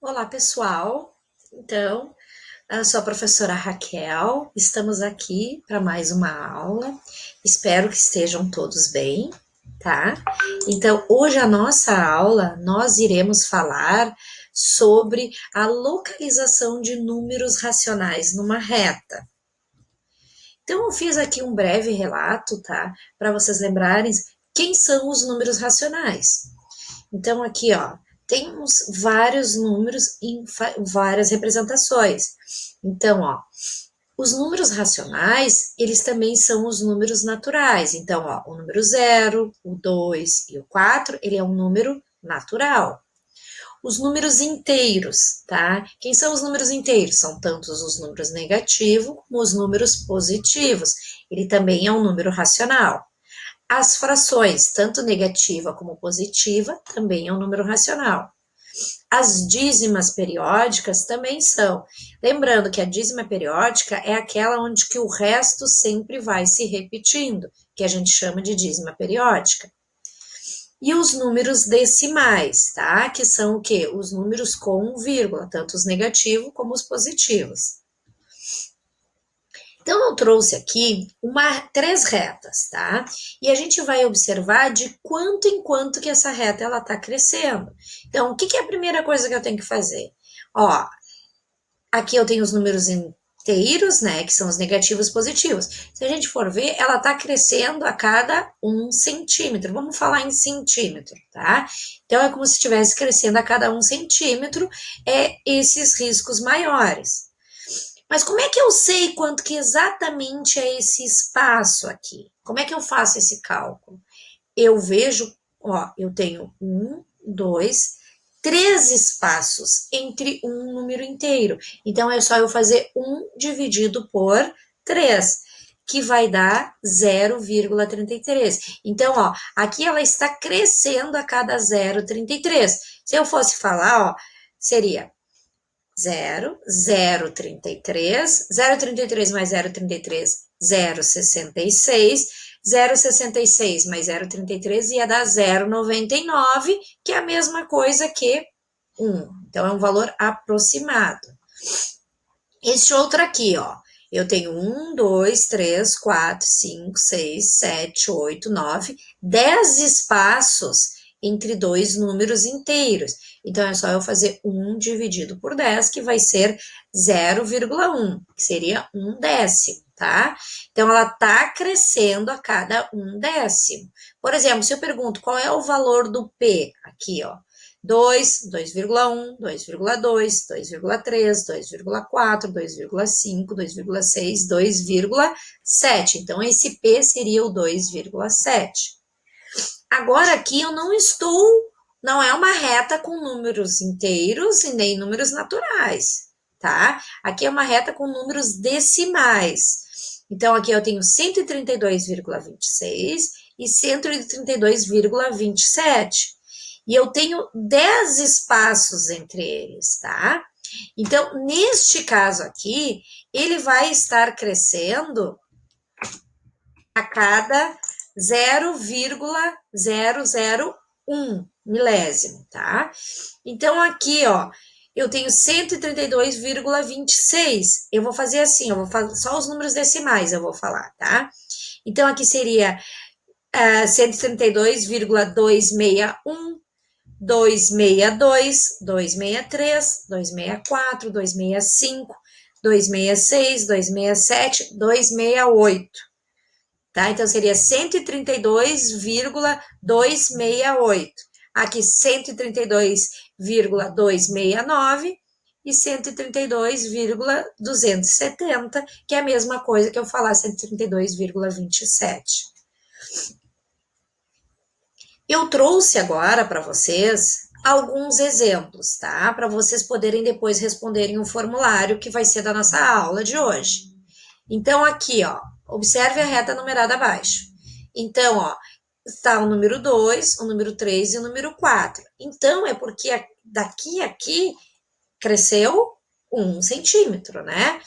Olá, pessoal. Então, eu sou a professora Raquel. Estamos aqui para mais uma aula. Espero que estejam todos bem, tá? Então, hoje a nossa aula nós iremos falar sobre a localização de números racionais numa reta. Então, eu fiz aqui um breve relato, tá? Para vocês lembrarem quem são os números racionais. Então, aqui, ó, temos vários números em várias representações. Então, ó, os números racionais, eles também são os números naturais. Então, ó, o número 0, o 2 e o 4, ele é um número natural. Os números inteiros, tá? Quem são os números inteiros? São tanto os números negativos como os números positivos. Ele também é um número racional. As frações, tanto negativa como positiva, também é um número racional. As dízimas periódicas também são. Lembrando que a dízima periódica é aquela onde que o resto sempre vai se repetindo, que a gente chama de dízima periódica. E os números decimais, tá? Que são o quê? Os números com vírgula, tanto os negativos como os positivos. Então, eu trouxe aqui três retas, tá? E a gente vai observar de quanto em quanto que essa reta ela tá crescendo. Então, o que é a primeira coisa que eu tenho que fazer? Ó, aqui eu tenho os números inteiros, né? Que são os negativos positivos. Se a gente for ver, ela tá crescendo a cada 1 centímetro. Vamos falar em centímetro, tá? Então, é como se estivesse crescendo a cada 1 centímetro, esses riscos maiores. Mas como é que eu sei quanto que exatamente é esse espaço aqui? Como é que eu faço esse cálculo? Eu vejo, ó, eu tenho 3 espaços entre um número inteiro. Então, é só eu fazer 1 dividido por 3, que vai dar 0,33. Então, ó, aqui ela está crescendo a cada 0,33. Se eu fosse falar, ó, seria 0,033, 0,33 mais 0,33, 0,66, 0,66 mais 0,33 ia dar 0,99, que é a mesma coisa que 1. Então, é um valor aproximado. Este outro aqui, ó, eu tenho 1, 2, 3, 4, 5, 6, 7, 8, 9, 10 espaços entre dois números inteiros. Então, é só eu fazer 1 dividido por 10, que vai ser 0,1, que seria 1 décimo, tá? Então, ela tá crescendo a cada 1 décimo. Por exemplo, se eu pergunto qual é o valor do P, aqui, ó, 2, 2,1, 2,2, 2,3, 2,4, 2,5, 2,6, 2,7. Então, esse P seria o 2,7. Agora, aqui eu não é uma reta com números inteiros e nem números naturais, tá? Aqui é uma reta com números decimais. Então, aqui eu tenho 132,26 e 132,27. E eu tenho 10 espaços entre eles, tá? Então, neste caso aqui, ele vai estar crescendo a cada 0,001 milésimo, tá? Então, aqui, ó, eu tenho 132,26. Eu vou fazer assim, eu vou fazer só os números decimais, eu vou falar, tá? Então, aqui seria 132,261, 262, 263, 264, 265, 266, 267, 268. Tá? Então, seria 132,268. Aqui, 132,269 e 132,270, que é a mesma coisa que eu falar 132,27. Eu trouxe agora para vocês alguns exemplos, tá? Para vocês poderem depois responderem um formulário que vai ser da nossa aula de hoje. Então, aqui, ó, observe a reta numerada abaixo. Então, ó, está o número 2, o número 3 e o número 4. Então, é porque daqui a aqui cresceu 1 centímetro, né?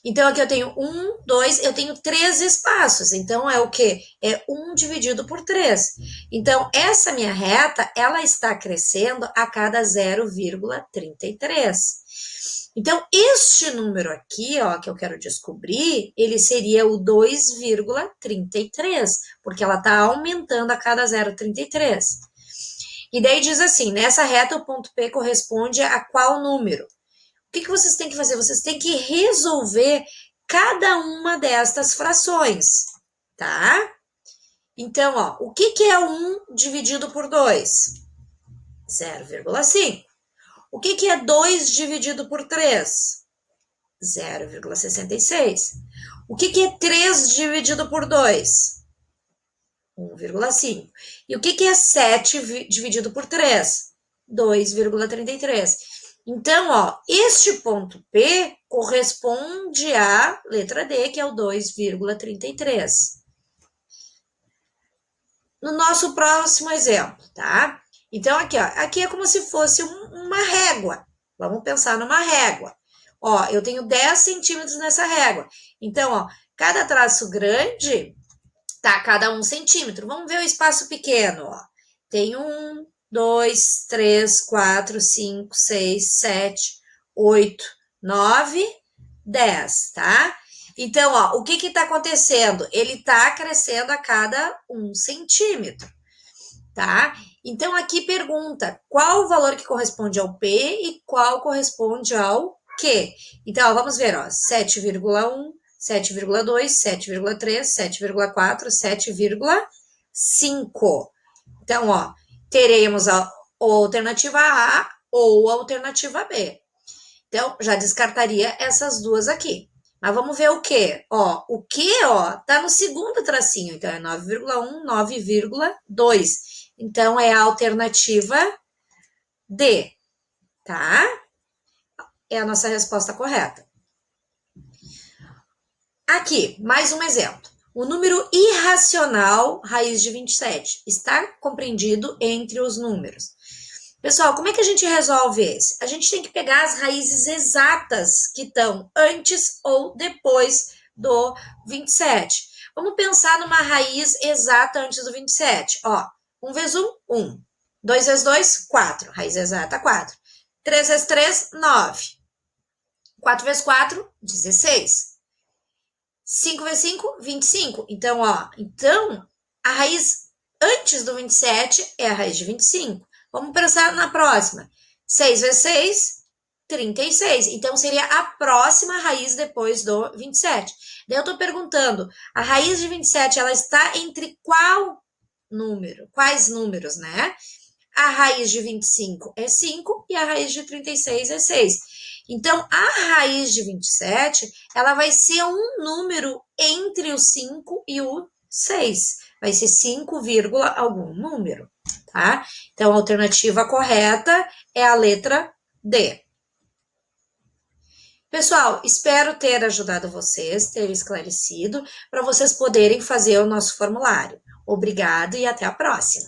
Então, aqui eu tenho 1, 2, eu tenho 3 espaços. Então, é o quê? É 1 dividido por 3. Então, essa minha reta, ela está crescendo a cada 0,33. Então, este número aqui, ó, que eu quero descobrir, ele seria o 2,33, porque ela está aumentando a cada 0,33. E daí diz assim, nessa reta o ponto P corresponde a qual número? O que vocês têm que fazer? Vocês têm que resolver cada uma destas frações, tá? Então, ó, o que é 1 dividido por 2? 0,5. O que é 2 dividido por 3? 0,66. O que é 3 dividido por 2? 1,5. E o que é 7 dividido por 3? 2,33. Então, ó, este ponto P corresponde à letra D, que é o 2,33. No nosso próximo exemplo, tá? Então, aqui, ó, aqui é como se fosse uma régua. Vamos pensar numa régua. Ó, eu tenho 10 centímetros nessa régua. Então, ó, cada traço grande tá cada 1 centímetro. Vamos ver o espaço pequeno, ó. Tem 1, 2, 3, 4, 5, 6, 7, 8, 9, 10, tá? Então, ó, o que tá acontecendo? Ele tá crescendo a cada 1 centímetro, tá? Então, aqui pergunta, qual o valor que corresponde ao P e qual corresponde ao Q? Então, ó, vamos ver, ó, 7,1, 7,2, 7,3, 7,4, 7,5. Então, ó, teremos a alternativa A ou a alternativa B. Então, já descartaria essas duas aqui. Mas vamos ver o Q. Ó, o Q, ó, tá no segundo tracinho. Então, é 9,1, 9,2. Então, é a alternativa D, tá? É a nossa resposta correta. Aqui, mais um exemplo. O número irracional raiz de 27 está compreendido entre os números. Pessoal, como é que a gente resolve esse? A gente tem que pegar as raízes exatas que estão antes ou depois do 27. Vamos pensar numa raiz exata antes do 27. Ó, 1 vezes 1, 1. 2 vezes 2, 4. Raiz exata, 4. 3 vezes 3, 9. 4 vezes 4, 16. 5 vezes 5, 25. Então, ó, a raiz antes do 27 é a raiz de 25. Vamos pensar na próxima. 6 vezes 6, 36. Então, seria a próxima raiz depois do 27. Daí eu tô perguntando, a raiz de 27, ela está entre qual número? Quais números, né? A raiz de 25 é 5 e a raiz de 36 é 6. Então, a raiz de 27, ela vai ser um número entre o 5 e o 6. Vai ser 5, algum número, tá? Então, a alternativa correta é a letra D. Pessoal, espero ter ajudado vocês, ter esclarecido, para vocês poderem fazer o nosso formulário. Obrigado e até a próxima!